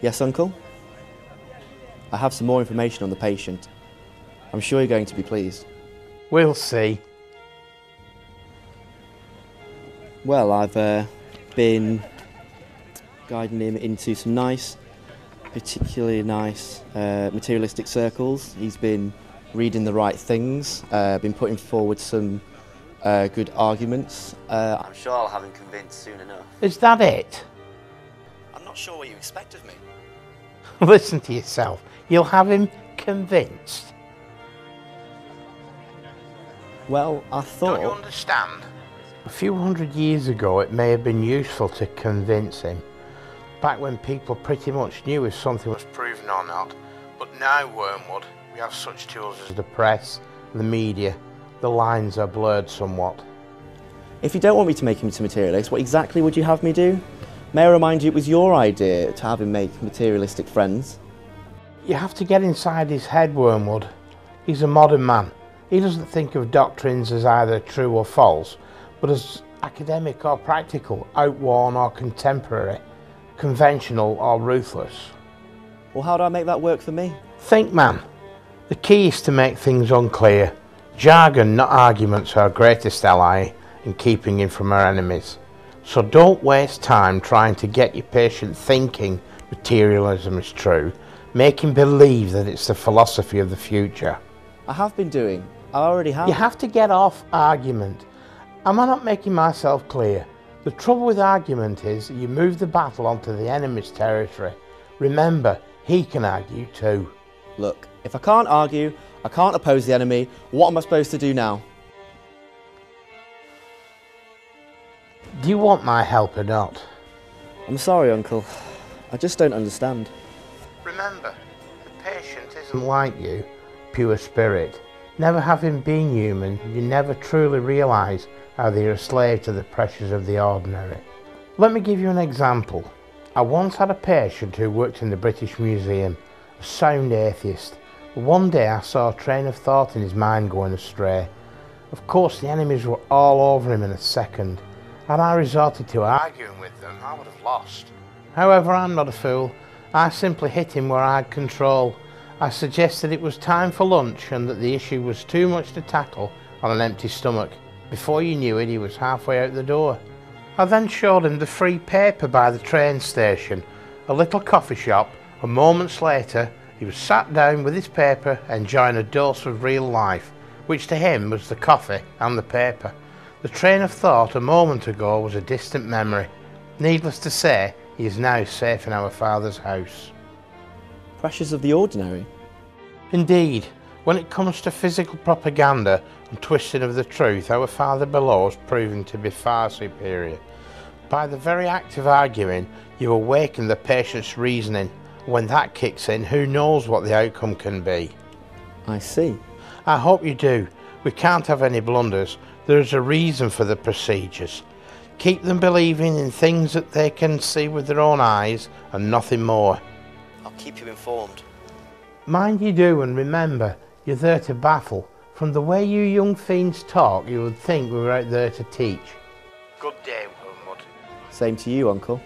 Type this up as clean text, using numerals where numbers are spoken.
Yes, Uncle? I have some more information on the patient. I'm sure you're going to be pleased. We'll see. Well, I've been guiding him into some particularly nice materialistic circles. He's been reading the right things, been putting forward some good arguments. I'm sure I'll have him convinced soon enough. Is that it? I'm not sure what you expect of me. Listen to yourself. You'll have him convinced. Well, I thought... Don't you understand? A few hundred years ago it may have been useful to convince him. Back when people pretty much knew if something was proven or not. But now, Wormwood, we have such tools as the press, the media. The lines are blurred somewhat. If you don't want me to make him into a materialist, what exactly would you have me do? May I remind you it was your idea to have him make materialistic friends? You have to get inside his head, Wormwood. He's a modern man. He doesn't think of doctrines as either true or false, but as academic or practical, outworn or contemporary, conventional or ruthless. Well, how do I make that work for me? Think, man. The key is to make things unclear. Jargon, not arguments, are our greatest ally in keeping him from our enemies. So don't waste time trying to get your patient thinking materialism is true. Make him believe that it's the philosophy of the future. I have been doing. I already have. You have to get off argument. Am I not making myself clear? The trouble with argument is you move the battle onto the enemy's territory. Remember, he can argue too. Look, if I can't argue, I can't oppose the enemy, what am I supposed to do now? Do you want my help or not? I'm sorry, Uncle. I just don't understand. Remember, the patient isn't like you, pure spirit. Never having been human, you never truly realise how they are a slave to the pressures of the ordinary. Let me give you an example. I once had a patient who worked in the British Museum, a sound atheist. One day I saw a train of thought in his mind going astray. Of course, the enemies were all over him in a second. Had I resorted to arguing with them, I would have lost. However, I'm not a fool. I simply hit him where I had control. I suggested it was time for lunch and that the issue was too much to tackle on an empty stomach. Before you knew it, he was halfway out the door. I then showed him the free paper by the train station, a little coffee shop, and moments later he was sat down with his paper enjoying a dose of real life, which to him was the coffee and the paper. The train of thought a moment ago was a distant memory. Needless to say, he is now safe in our Father's house. Pressures of the ordinary? Indeed, when it comes to physical propaganda and twisting of the truth, our Father below is proving to be far superior. By the very act of arguing, you awaken the patient's reasoning. When that kicks in, who knows what the outcome can be? I see. I hope you do. We can't have any blunders. There is a reason for the procedures. Keep them believing in things that they can see with their own eyes and nothing more. I'll keep you informed. Mind you do, and remember, you're there to baffle. From the way you young fiends talk, you would think we were out there to teach. Good day, Wormwood. Same to you, Uncle.